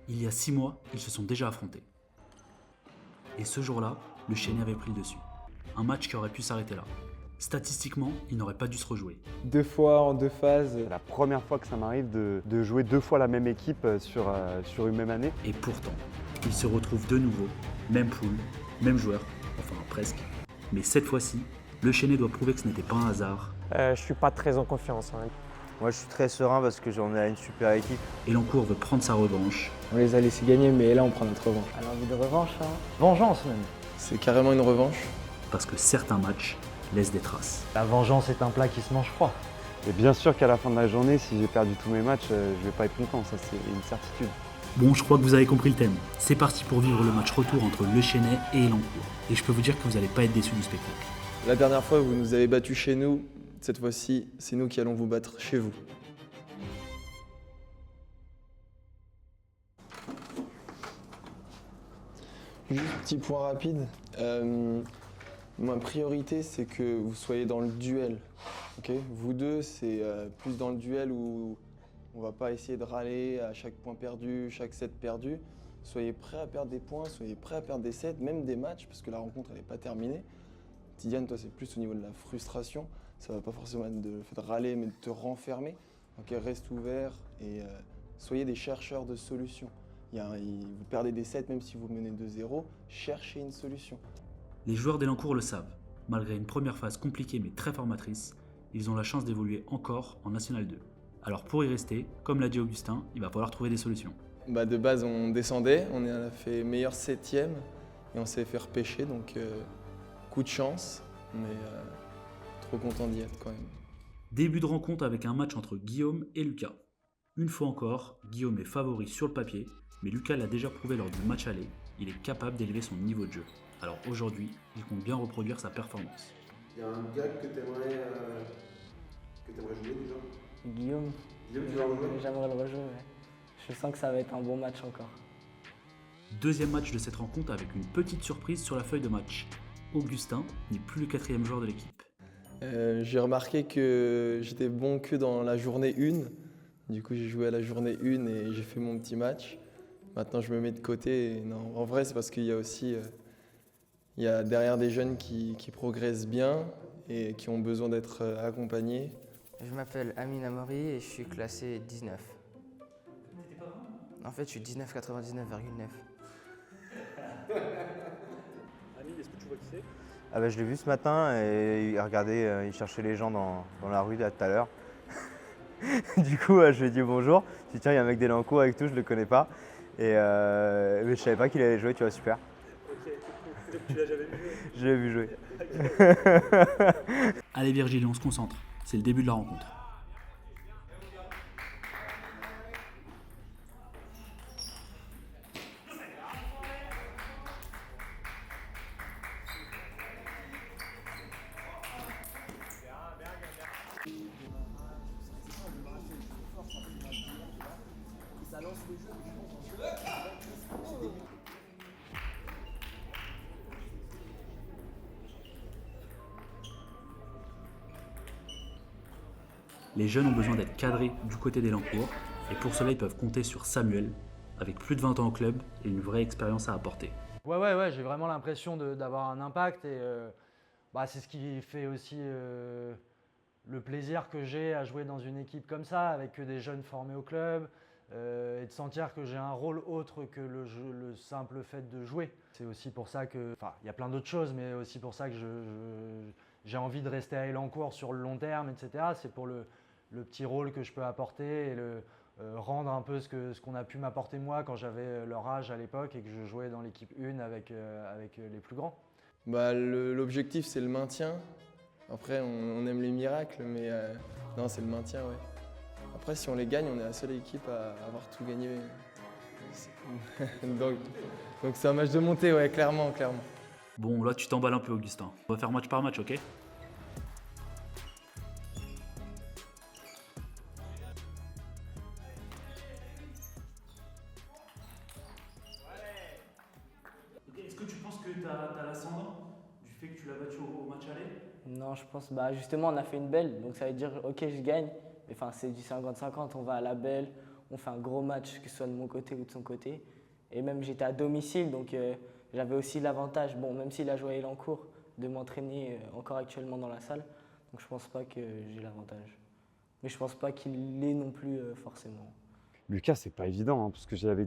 Il y a 6 mois, ils se sont déjà affrontés. Et ce jour-là, le Chennai avait pris le dessus. Un match qui aurait pu s'arrêter là. Statistiquement, il n'aurait pas dû se rejouer. 2 fois en 2 phases. C'est la première fois que ça m'arrive de jouer 2 fois la même équipe sur une même année. Et pourtant, ils se retrouvent de nouveau, même poule, même joueur, enfin presque. Mais cette fois-ci, le Chennai doit prouver que ce n'était pas un hasard. Je suis pas très en confiance. Moi, je suis très serein parce que j'en ai une super équipe. Et Elancourt veut prendre sa revanche. On les a laissés gagner, mais là on prend notre revanche. Elle a envie de revanche, hein. Vengeance même. C'est carrément une revanche. Parce que certains matchs laissent des traces. La vengeance est un plat qui se mange froid. Et bien sûr qu'à la fin de la journée, si j'ai perdu tous mes matchs, je vais pas être content, ça c'est une certitude. Bon, je crois que vous avez compris le thème. C'est parti pour vivre le match retour entre le Chennai et Elancourt. Et je peux vous dire que vous n'allez pas être déçus du spectacle. La dernière fois, vous nous avez battus chez nous. Cette fois-ci, c'est nous qui allons vous battre chez vous. Juste petit point rapide. Ma priorité, c'est que vous soyez dans le duel. Okay, vous deux, c'est plus dans le duel où on va pas essayer de râler à chaque point perdu, chaque set perdu. Soyez prêts à perdre des points, soyez prêts à perdre des sets, même des matchs, parce que la rencontre, elle n'est pas terminée. Tidiane, toi, c'est plus au niveau de la frustration. Ça va pas forcément être le fait de râler, mais de te renfermer. Donc reste ouvert et soyez des chercheurs de solutions. Vous perdez des sets, même si vous menez 2-0, cherchez une solution. Les joueurs d'Elancourt le savent. Malgré une première phase compliquée mais très formatrice, ils ont la chance d'évoluer encore en National 2. Alors pour y rester, comme l'a dit Augustin, il va falloir trouver des solutions. De base, on descendait, on a fait meilleur 7e et on s'est fait repêcher, donc coup de chance, mais trop content d'y être quand même. Début de rencontre avec un match entre Guillaume et Lucas. Une fois encore, Guillaume est favori sur le papier, mais Lucas l'a déjà prouvé lors du match aller, il est capable d'élever son niveau de jeu. Alors aujourd'hui, il compte bien reproduire sa performance. Il y a un gars que t'aimerais jouer déjà? Guillaume, Guillaume, tu vas rejouer? j'aimerais le rejouer. Ouais. Je sens que ça va être un bon match encore. Deuxième match de cette rencontre avec une petite surprise sur la feuille de match. Augustin n'est plus le 4e joueur de l'équipe. J'ai remarqué que j'étais bon que dans la journée 1. Du coup, j'ai joué à la journée 1 et j'ai fait mon petit match. Maintenant, je me mets de côté. Et non, en vrai, c'est parce qu'il y a aussi il y a derrière des jeunes qui progressent bien et qui ont besoin d'être accompagnés. Je m'appelle Amine Amori et je suis classé 19. En fait, je suis 19,99,9. Amine, est-ce que tu vois qui c'est? Je l'ai vu ce matin et il cherchait les gens dans la rue là, tout à l'heure. Du coup, je lui ai dit bonjour. Je lui ai dit tiens, il y a un mec d'Elancourt avec tout, je le connais pas. Mais je savais pas qu'il allait jouer, tu vois, super. Ok, tu l'as jamais vu jouer? Je l'ai vu jouer. Allez Virgile, on se concentre. C'est le début de la rencontre. Les jeunes ont besoin d'être cadrés du côté d'Elancourt et pour cela ils peuvent compter sur Samuel, avec plus de 20 ans au club et une vraie expérience à apporter. Ouais, j'ai vraiment l'impression d'avoir un impact et c'est ce qui fait aussi le plaisir que j'ai à jouer dans une équipe comme ça, avec que des jeunes formés au club et de sentir que j'ai un rôle autre que le simple fait de jouer. C'est aussi pour ça que, il y a plein d'autres choses, mais aussi pour ça que j'ai envie de rester à Elancourt sur le long terme, etc. C'est pour le petit rôle que je peux apporter et rendre un peu ce qu'on a pu m'apporter moi quand j'avais leur âge à l'époque et que je jouais dans l'équipe 1 avec les plus grands. L'objectif, c'est le maintien. Après, on aime les miracles, mais non, c'est le maintien, ouais. Après, si on les gagne, on est la seule équipe à avoir tout gagné. donc c'est un match de montée, ouais, clairement. Bon, là tu t'emballes un peu Augustin. On va faire match par match, ok? Est-ce que tu penses que tu as l'ascendant du fait que tu l'as battu au match aller? Non, je pense, justement, on a fait une belle, donc ça veut dire, ok, je gagne. Mais c'est du 50-50, on va à la belle, on fait un gros match, que ce soit de mon côté ou de son côté. Et même j'étais à domicile, donc j'avais aussi l'avantage, bon, même s'il a joué à Elancourt, de m'entraîner encore actuellement dans la salle. Donc je pense pas que j'ai l'avantage. Mais je pense pas qu'il l'ait non plus forcément. Lucas, c'est pas évident, hein, parce que je l'avais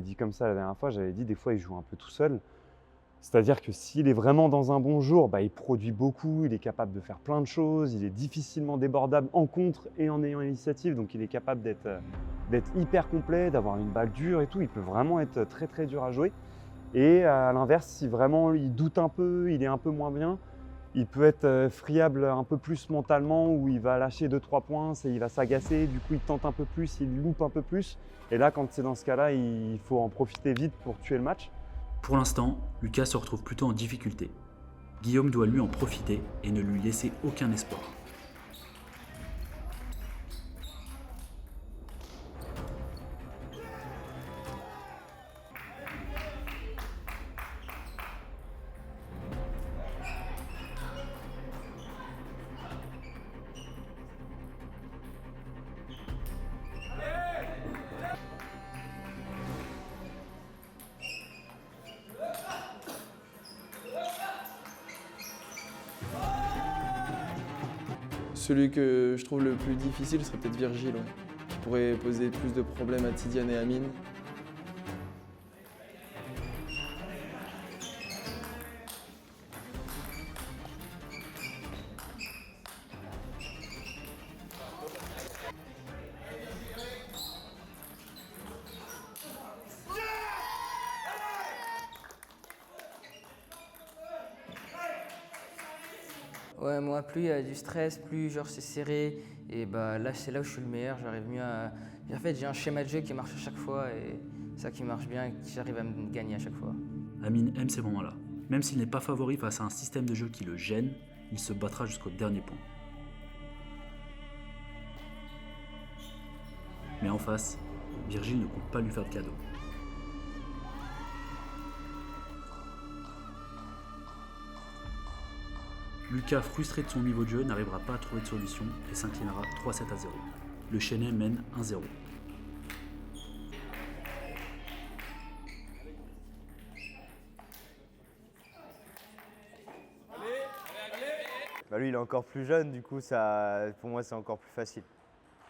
dit comme ça la dernière fois, j'avais dit des fois il joue un peu tout seul. C'est-à-dire que s'il est vraiment dans un bon jour, il produit beaucoup, il est capable de faire plein de choses, il est difficilement débordable en contre et en ayant l'initiative, donc il est capable d'être hyper complet, d'avoir une balle dure et tout, il peut vraiment être très très dur à jouer. Et à l'inverse, si vraiment il doute un peu, il est un peu moins bien, il peut être friable un peu plus mentalement, où il va lâcher 2-3 points, il va s'agacer, du coup il tente un peu plus, il loupe un peu plus. Et là, quand c'est dans ce cas-là, il faut en profiter vite pour tuer le match. Pour l'instant, Lucas se retrouve plutôt en difficulté. Guillaume doit lui en profiter et ne lui laisser aucun espoir. Celui que je trouve le plus difficile serait peut-être Virgile, ouais, qui pourrait poser plus de problèmes à Tidiane et Amine. Ouais, moi, plus il y a du stress, plus genre c'est serré. Et bah là, c'est là où je suis le meilleur. J'arrive mieux à. En fait, j'ai un schéma de jeu qui marche à chaque fois et ça qui marche bien et j'arrive à me gagner à chaque fois. Amine aime ces moments-là. Même s'il n'est pas favori face à un système de jeu qui le gêne, il se battra jusqu'au dernier point. Mais en face, Virgile ne compte pas lui faire de cadeau. Lucas, frustré de son niveau de jeu, n'arrivera pas à trouver de solution et s'inclinera 3-7 à 0. Le Chennai mène 1-0. Lui, il est encore plus jeune, du coup, pour moi, c'est encore plus facile.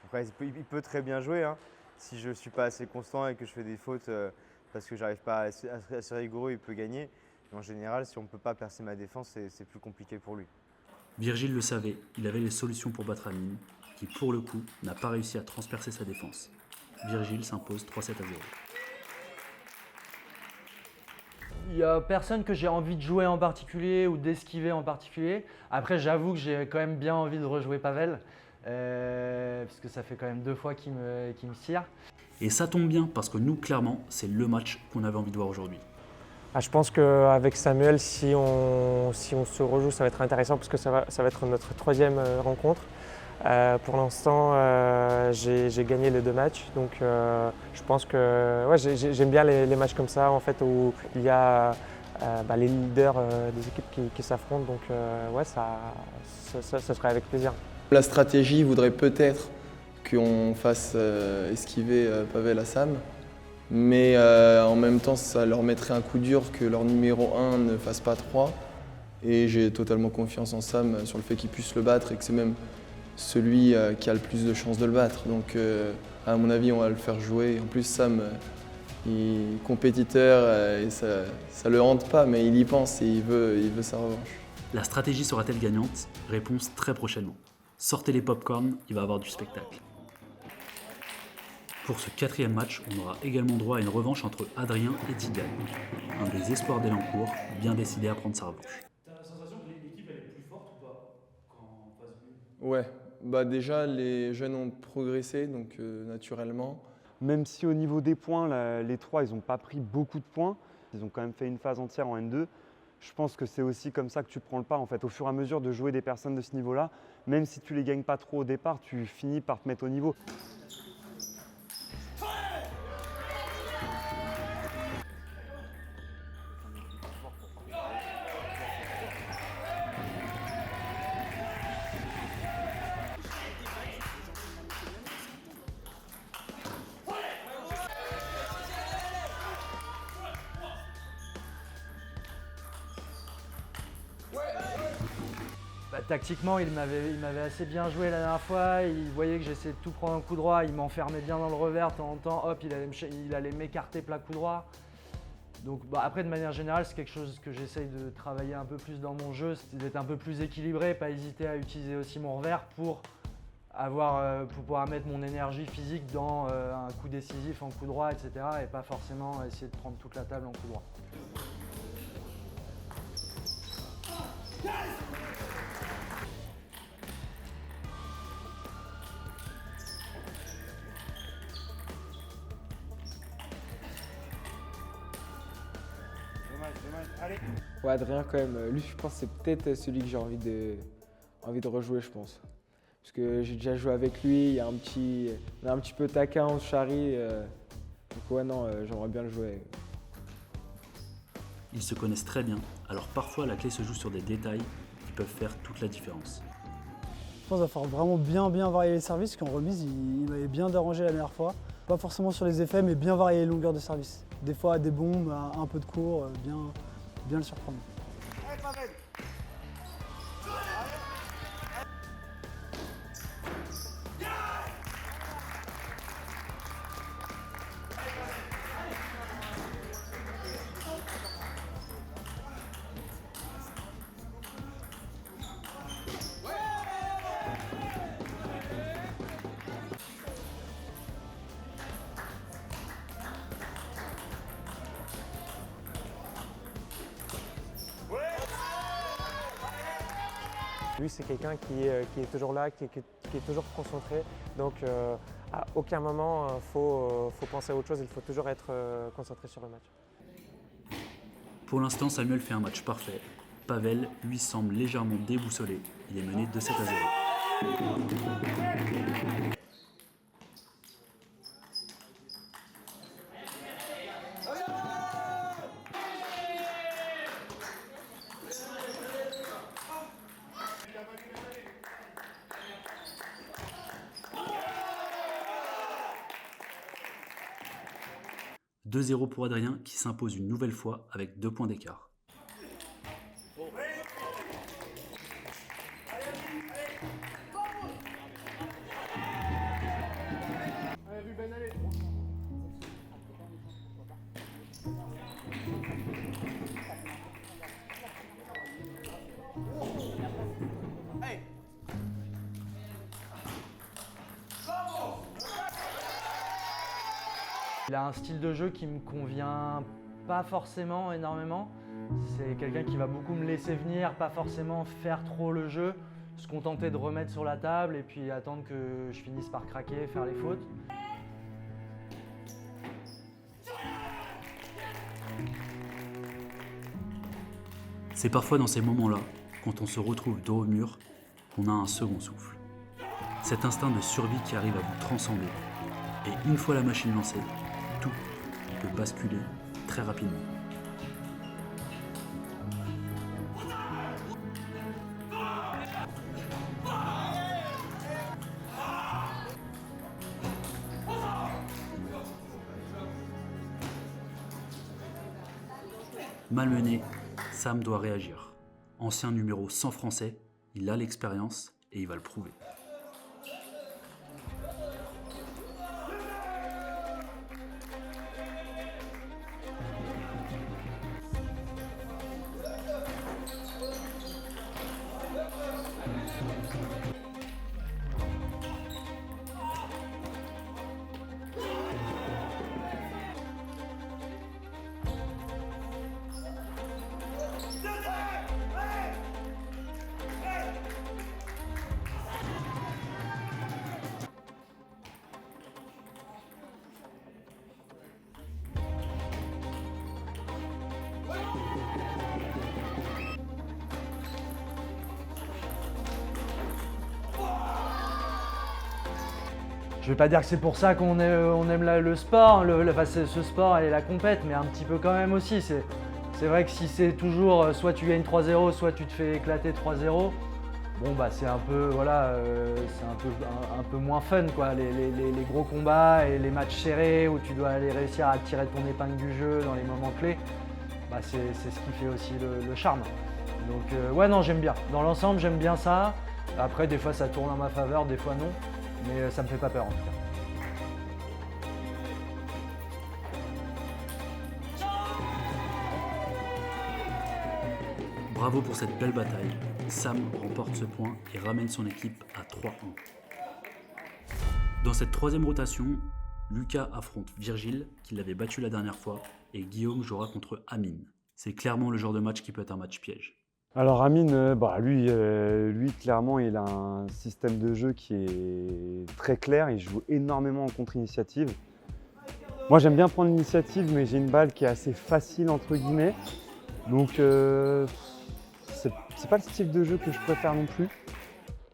Après, il peut très bien jouer. Hein. Si je ne suis pas assez constant et que je fais des fautes parce que j'arrive pas à être assez rigoureux, il peut gagner. Mais en général, si on ne peut pas percer ma défense, c'est plus compliqué pour lui. Virgile le savait, il avait les solutions pour battre Amine, qui pour le coup n'a pas réussi à transpercer sa défense. Virgile s'impose 3-7 à 0. Il n'y a personne que j'ai envie de jouer en particulier ou d'esquiver en particulier. Après, j'avoue que j'ai quand même bien envie de rejouer Pavel, parce que ça fait quand même 2 fois qu'il me tire. Et ça tombe bien, parce que nous, clairement, c'est le match qu'on avait envie de voir aujourd'hui. Je pense qu'avec Samuel, si on se rejoue, ça va être intéressant parce que ça va être notre 3e rencontre. Pour l'instant, j'ai gagné les 2 matchs, donc je pense que ouais, j'aime bien les matchs comme ça, en fait, où il y a les leaders des équipes qui s'affrontent, donc ouais, ça serait avec plaisir. La stratégie voudrait peut-être qu'on fasse esquiver Pavel à Sam, mais en même temps, ça leur mettrait un coup dur que leur numéro 1 ne fasse pas 3. Et j'ai totalement confiance en Sam sur le fait qu'il puisse le battre et que c'est même celui qui a le plus de chances de le battre. Donc à mon avis, on va le faire jouer. En plus, Sam, il est compétiteur et ça le hante pas, mais il y pense et il veut sa revanche. La stratégie sera-t-elle gagnante? Réponse très prochainement. Sortez les pop-corn, il va y avoir du spectacle. Pour ce 4e match, on aura également droit à une revanche entre Adrien et Tidiane, un des espoirs d'Elancourt, bien décidé à prendre sa revanche. T'as la sensation que l'équipe elle est plus forte ou pas quand on passe mieux? Ouais, déjà les jeunes ont progressé, donc naturellement. Même si au niveau des points, les 3, ils n'ont pas pris beaucoup de points, ils ont quand même fait une phase entière en N2. Je pense que c'est aussi comme ça que tu prends le pas, en fait. Au fur et à mesure de jouer des personnes de ce niveau-là, même si tu les gagnes pas trop au départ, tu finis par te mettre au niveau. tactiquement, il m'avait assez bien joué la dernière fois. Il voyait que j'essayais de tout prendre en coup droit. Il m'enfermait bien dans le revers de temps en temps. Hop, il allait m'écarter plat coup droit. Donc après, de manière générale, c'est quelque chose que j'essaye de travailler un peu plus dans mon jeu, c'est d'être un peu plus équilibré, pas hésiter à utiliser aussi mon revers pour pouvoir mettre mon énergie physique dans un coup décisif en coup droit, etc. Et pas forcément essayer de prendre toute la table en coup droit. Ouais, Adrien, quand même, lui, je pense que c'est peut-être celui que j'ai envie de rejouer, je pense. Parce que j'ai déjà joué avec lui, on est un petit peu taquin, on se charrie. Donc ouais, non, j'aimerais bien le jouer. Ils se connaissent très bien, alors parfois la clé se joue sur des détails qui peuvent faire toute la différence. Je pense qu'il va falloir vraiment bien varier les services, qu'en remise, il m'avait bien dérangé la dernière fois. Pas forcément sur les effets, mais bien varier les longueurs de service. Des fois, des bombes, un peu de cours, bien le surprendre. Lui, c'est quelqu'un qui est toujours là, qui est toujours concentré. Donc, à aucun moment, il faut penser à autre chose. Il faut toujours être concentré sur le match. Pour l'instant, Samuel fait un match parfait. Pavel, lui, semble légèrement déboussolé. Il est mené 2-7 à 0. « 2-0 pour Adrien qui s'impose une nouvelle fois avec 2 points d'écart. Il a un style de jeu qui me convient pas forcément énormément. C'est quelqu'un qui va beaucoup me laisser venir, pas forcément faire trop le jeu, se contenter de remettre sur la table et puis attendre que je finisse par craquer, faire les fautes. C'est parfois dans ces moments-là, quand on se retrouve dos au mur, qu'on a un second souffle. Cet instinct de survie qui arrive à vous transcender. Et une fois la machine lancée, tout peut basculer très rapidement. Malmené, Sam doit réagir. Ancien numéro 100 français, il a l'expérience et il va le prouver. Je vais pas dire que c'est pour ça qu'on aime le sport, ce sport et la compète, mais un petit peu quand même aussi. C'est vrai que si c'est toujours soit tu gagnes 3-0, soit tu te fais éclater 3-0, bon bah c'est un peu voilà, c'est un peu moins fun quoi. Les gros combats et les matchs serrés où tu dois aller réussir à tirer ton épingle du jeu dans les moments clés, bah c'est ce qui fait aussi le charme. Donc ouais, non, j'aime bien. Dans l'ensemble, j'aime bien ça. Après, des fois, ça tourne en ma faveur, des fois non. Mais ça me fait pas peur en tout cas. Bravo pour cette belle bataille. Sam remporte ce point et ramène son équipe à 3-1. Dans cette troisième rotation, Lucas affronte Virgile, qui l'avait battu la dernière fois, et Guillaume jouera contre Amine. C'est clairement le genre de match qui peut être un match piège. Alors Amine, lui, clairement, il a un système de jeu qui est très clair. Il joue énormément en contre-initiative. Moi, j'aime bien prendre l'initiative, mais j'ai une balle qui est assez facile, entre guillemets. Donc, c'est pas le style de jeu que je préfère non plus.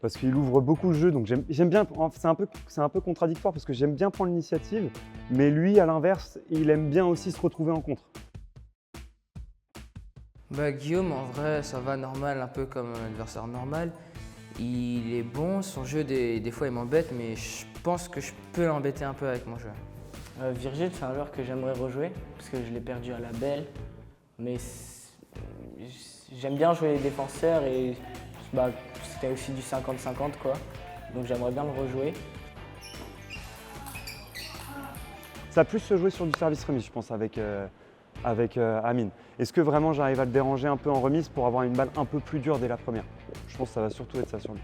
Parce qu'il ouvre beaucoup le jeu, donc j'aime bien. C'est un peu contradictoire parce que j'aime bien prendre l'initiative, mais lui, à l'inverse, il aime bien aussi se retrouver en contre. Bah, Guillaume, en vrai, ça va normal, un peu comme un adversaire normal. Il est bon, son jeu, des fois, il m'embête, mais je pense que je peux l'embêter un peu avec mon jeu. Virgile, c'est un joueur que j'aimerais rejouer, parce que je l'ai perdu à la belle. Mais j'aime bien jouer les défenseurs et c'était aussi du 50-50 quoi. Donc j'aimerais bien le rejouer. Ça a plus se jouer sur du service remise, je pense, avec Amine. Est-ce que vraiment j'arrive à le déranger un peu en remise pour avoir une balle un peu plus dure dès la première? Je pense que ça va surtout être ça sur lui.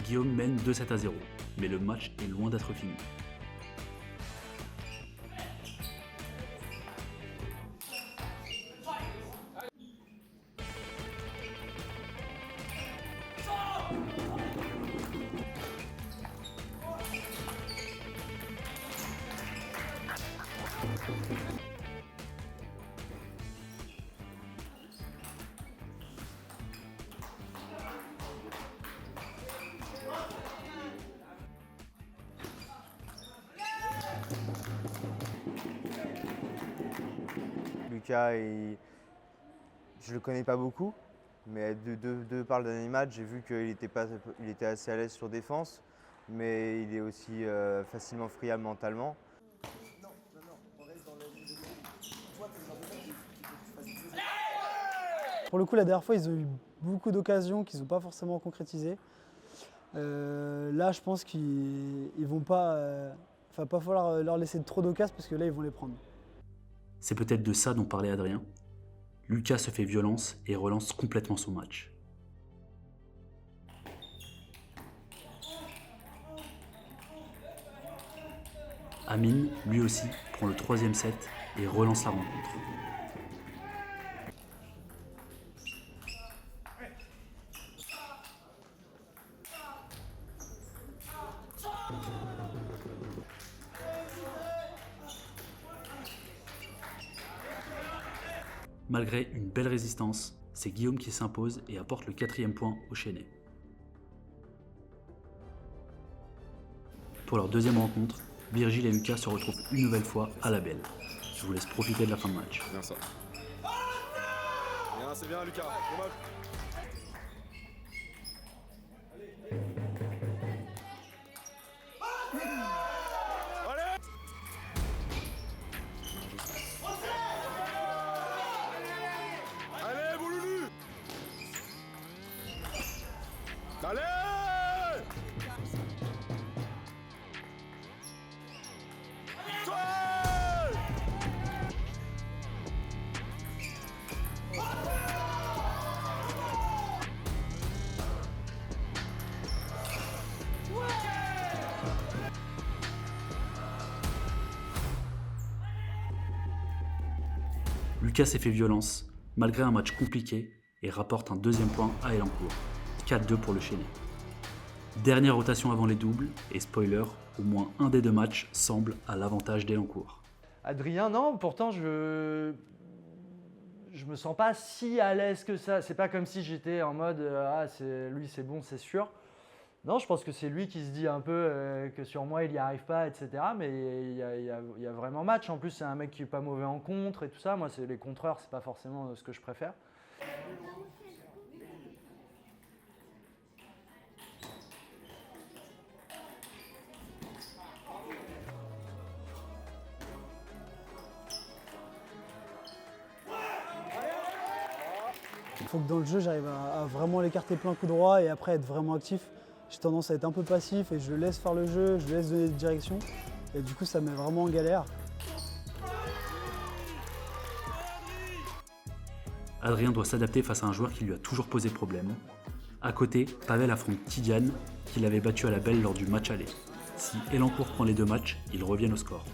Guillaume mène 2-7-0, mais le match est loin d'être fini. Lucas, je le connais pas beaucoup, mais de par le dernier match, j'ai vu qu'il était assez à l'aise sur défense, mais il est aussi facilement friable mentalement. Pour le coup, la dernière fois, ils ont eu beaucoup d'occasions qu'ils n'ont pas forcément concrétisées. Là, je pense qu'ils vont pas falloir leur laisser trop d'occasions parce que là, ils vont les prendre. C'est peut-être de ça dont parlait Adrien. Lucas se fait violence et relance complètement son match. Amine, lui aussi, prend le troisième set et relance la rencontre. Malgré une belle résistance, c'est Guillaume qui s'impose et apporte le 4e point au Chesnay. Pour leur deuxième rencontre, Virgile et Lucas se retrouvent une nouvelle fois à la belle. Je vous laisse profiter de la fin de match. Bien ça. Bien, c'est bien Lucas. Dommage. Lucas s'est fait violence, malgré un match compliqué, et rapporte un deuxième point à Elancourt. 4-2 pour le Chénet. Dernière rotation avant les doubles, et spoiler, au moins un des deux matchs semble à l'avantage d'Elancourt. Adrien, non, pourtant je me sens pas si à l'aise que ça. C'est pas comme si j'étais en mode ah lui c'est bon, c'est sûr. Non, je pense que c'est lui qui se dit un peu que sur moi il n'y arrive pas, etc. Mais il y a vraiment match. En plus, c'est un mec qui est pas mauvais en contre et tout ça. Moi, c'est les contreurs, c'est pas forcément ce que je préfère. Il faut que dans le jeu, j'arrive à vraiment l'écarter plein coup droit et après être vraiment actif. J'ai tendance à être un peu passif et je le laisse faire le jeu, je le laisse donner des directions. Et du coup, ça me met vraiment en galère. Adrien doit s'adapter face à un joueur qui lui a toujours posé problème. À côté, Pavel affronte Tidiane, qui l'avait battu à la belle lors du match aller. Si Elancourt prend les deux matchs, ils reviennent au score.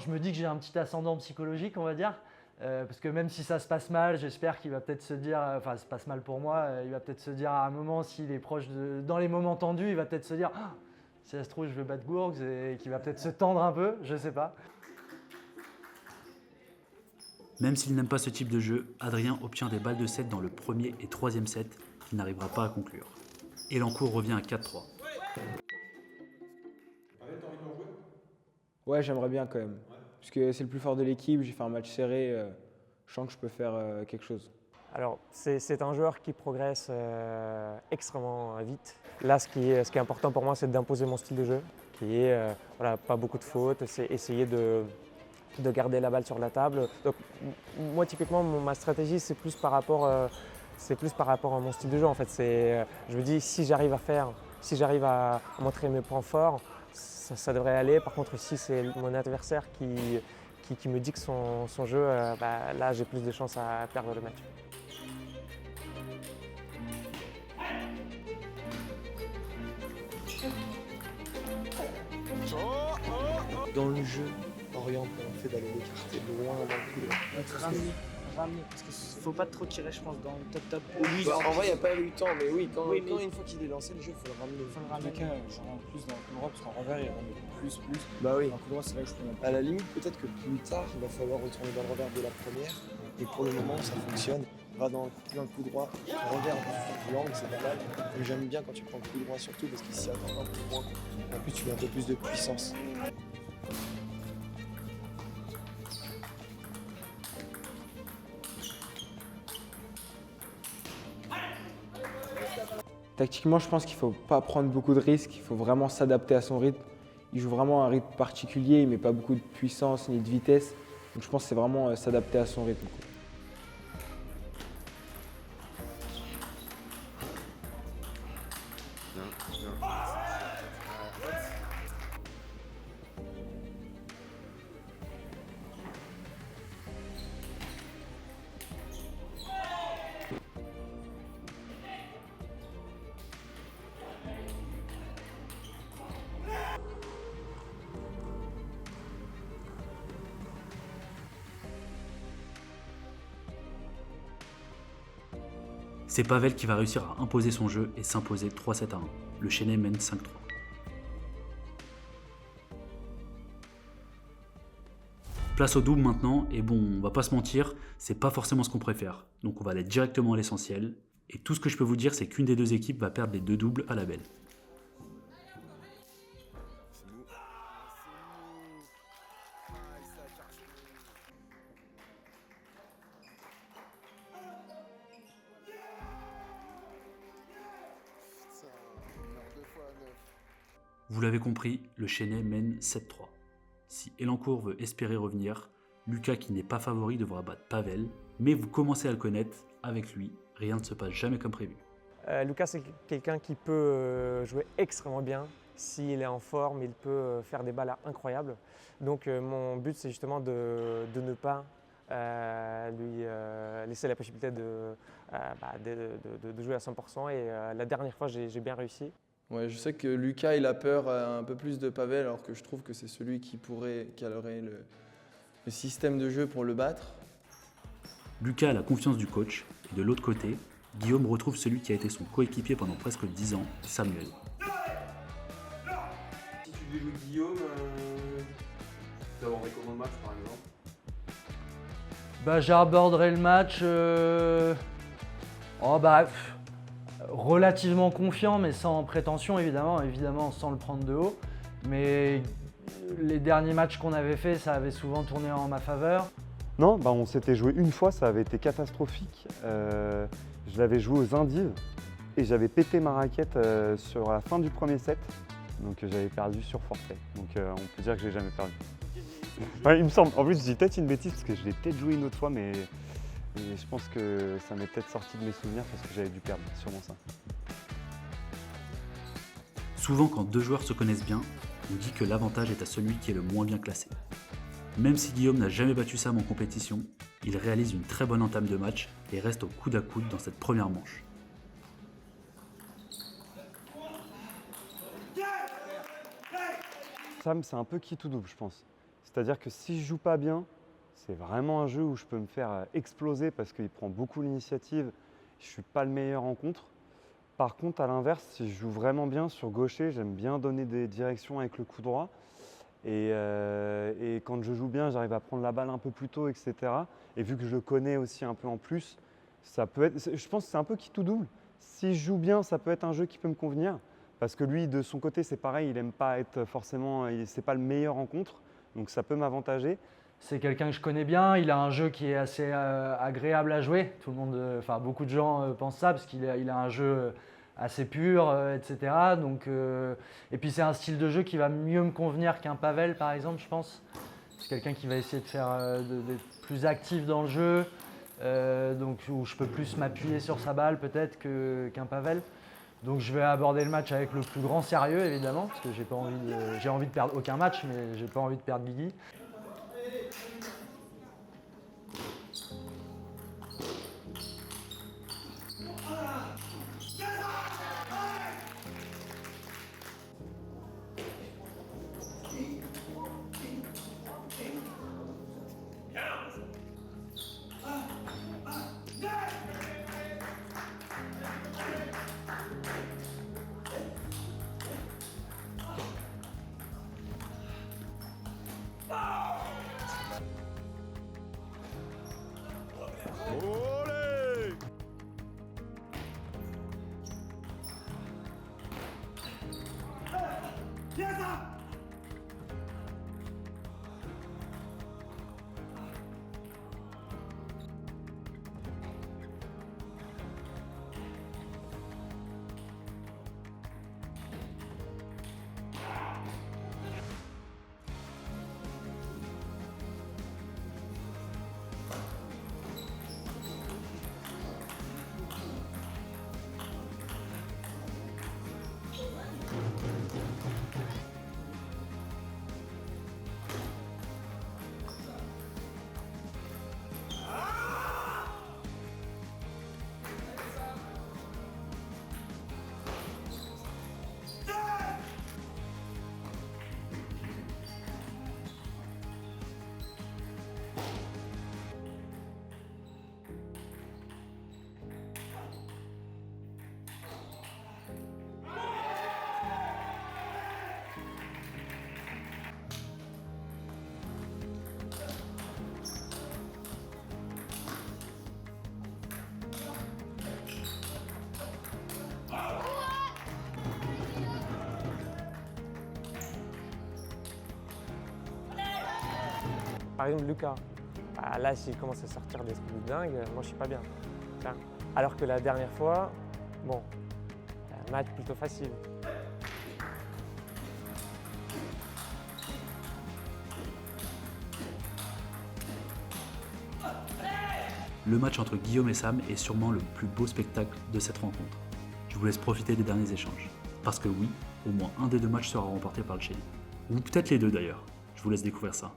Je me dis que j'ai un petit ascendant psychologique, on va dire. Parce que même si ça se passe mal, j'espère qu'il va peut-être se dire, enfin ça se passe mal pour moi, il va peut-être se dire à un moment, s'il est proche dans les moments tendus, il va peut-être se dire ah, si ça se trouve je vais battre Gourgs et qu'il va peut-être se tendre un peu, je sais pas. Même s'il n'aime pas ce type de jeu, Adrien obtient des balles de 7 dans le premier et troisième set qu'il n'arrivera pas à conclure. Elancourt revient à 4-3. Ouais, j'aimerais bien quand même. Parce que c'est le plus fort de l'équipe, j'ai fait un match serré, je sens que je peux faire quelque chose. Alors, c'est un joueur qui progresse extrêmement vite. Là, ce qui est important pour moi, c'est d'imposer mon style de jeu, qui est voilà, pas beaucoup de fautes, c'est essayer de garder la balle sur la table. Donc, moi, typiquement, ma stratégie, c'est plus par rapport à mon style de jeu. En fait, je me dis, si j'arrive à montrer mes points forts, ça devrait aller. Par contre, si c'est mon adversaire qui me dicte son jeu, là, j'ai plus de chances à perdre le match. Dans le jeu, oriente le fait d'aller l'écarter loin dans le couloir. Ramener, parce qu'il faut pas trop tirer, je pense, dans le top. En vrai, il n'y a pas eu le temps, mais oui, quand mais une fois qu'il est lancé, le jeu, il faut le ramener. faut le ramener. Je rentre plus dans le coup droit parce qu'en revers, il rentre plus. Bah oui. Dans le coup droit, c'est là que je peux mettre. À la limite, peut-être que plus tard, il va falloir retourner dans le revers de la première. Et pour le moment, ça fonctionne. Va dans le coup droit, revers dans l'angle, c'est pas mal. Mais j'aime bien quand tu prends le coup droit, surtout parce qu'il s'y attend un peu moins. En plus, tu mets un peu plus de puissance. Tactiquement, je pense qu'il ne faut pas prendre beaucoup de risques, il faut vraiment s'adapter à son rythme. Il joue vraiment un rythme particulier, il ne met pas beaucoup de puissance ni de vitesse. Donc je pense que c'est vraiment s'adapter à son rythme. C'est Pavel qui va réussir à imposer son jeu et s'imposer 3-7 à 1. Le Chénet mène 5-3. Place au double maintenant, et bon, on va pas se mentir, c'est pas forcément ce qu'on préfère. Donc on va aller directement à l'essentiel. Et tout ce que je peux vous dire, c'est qu'une des deux équipes va perdre les deux doubles à la belle. Vous l'avez compris, le Chénet mène 7-3. Si Elancourt veut espérer revenir, Lucas qui n'est pas favori devra battre Pavel, mais vous commencez à le connaître, avec lui, rien ne se passe jamais comme prévu. Lucas, c'est quelqu'un qui peut jouer extrêmement bien. S'il est en forme, il peut faire des balles incroyables. Donc mon but, c'est justement de ne pas lui laisser la possibilité de jouer à 100%. Et la dernière fois, j'ai bien réussi. Ouais, je sais que Lucas, il a peur un peu plus de Pavel, alors que je trouve que c'est celui qui aurait le système de jeu pour le battre. Lucas a la confiance du coach, et de l'autre côté, Guillaume retrouve celui qui a été son coéquipier pendant presque 10 ans, Samuel. Si tu devais jouer Guillaume, tu aborderais comment le match par exemple? Bah, j'aborderai le match relativement confiant, mais sans prétention évidemment sans le prendre de haut. Mais les derniers matchs qu'on avait fait, ça avait souvent tourné en ma faveur. Non, bah on s'était joué une fois, ça avait été catastrophique. Je l'avais joué aux Indives et j'avais pété ma raquette sur la fin du premier set. Donc j'avais perdu sur forfait. Donc on peut dire que j'ai jamais perdu. Ouais, il me semble. En plus, je dis peut-être une bêtise parce que je l'ai peut-être joué une autre fois, mais je pense que ça m'est peut-être sorti de mes souvenirs parce que j'avais dû perdre, sûrement ça. Souvent, quand deux joueurs se connaissent bien, on dit que l'avantage est à celui qui est le moins bien classé. Même si Guillaume n'a jamais battu Sam en compétition, il réalise une très bonne entame de match et reste au coude à coude dans cette première manche. Sam, c'est un peu qui tout double, je pense. C'est-à-dire que si je joue pas bien, c'est vraiment un jeu où je peux me faire exploser parce qu'il prend beaucoup l'initiative. Je suis pas le meilleur en contre. Par contre, à l'inverse, si je joue vraiment bien sur gaucher, j'aime bien donner des directions avec le coup droit. Et quand je joue bien, j'arrive à prendre la balle un peu plus tôt, etc. Et vu que je le connais aussi un peu en plus, ça peut être, je pense que c'est un peu qui tout double. Si je joue bien, ça peut être un jeu qui peut me convenir. Parce que lui, de son côté, c'est pareil, il n'aime pas être forcément, c'est pas le meilleur en contre. Donc ça peut m'avantager. C'est quelqu'un que je connais bien, il a un jeu qui est assez agréable à jouer. Tout le monde, beaucoup de gens pensent ça parce qu'il a un jeu assez pur, etc. Donc, et puis c'est un style de jeu qui va mieux me convenir qu'un Pavel par exemple, je pense. C'est quelqu'un qui va essayer de faire d'être plus actif dans le jeu, donc où je peux plus m'appuyer sur sa balle peut-être qu'un Pavel. Donc je vais aborder le match avec le plus grand sérieux évidemment, parce que j'ai envie de perdre aucun match, mais j'ai pas envie de perdre Guigui. Par exemple, Lucas, là, s'il commence à sortir des trucs de dingue, moi, je suis pas bien. Tiens. Alors que la dernière fois, bon, un match plutôt facile. Le match entre Guillaume et Sam est sûrement le plus beau spectacle de cette rencontre. Je vous laisse profiter des derniers échanges. Parce que oui, au moins un des deux matchs sera remporté par le Chili. Ou peut-être les deux d'ailleurs. Je vous laisse découvrir ça.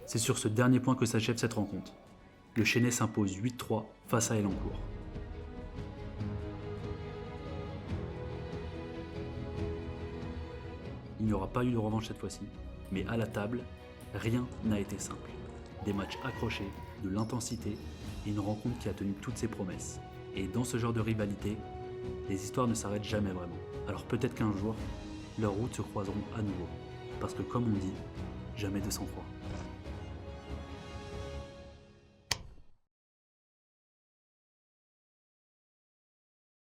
C'est sur ce dernier point que s'achève cette rencontre. Le Chennai s'impose 8-3 face à Elancourt. Il n'y aura pas eu de revanche cette fois-ci, mais à la table, rien n'a été simple. Des matchs accrochés, de l'intensité et une rencontre qui a tenu toutes ses promesses. Et dans ce genre de rivalité, les histoires ne s'arrêtent jamais vraiment. Alors peut-être qu'un jour, leurs routes se croiseront à nouveau. Parce que comme on dit, jamais de sang-froid.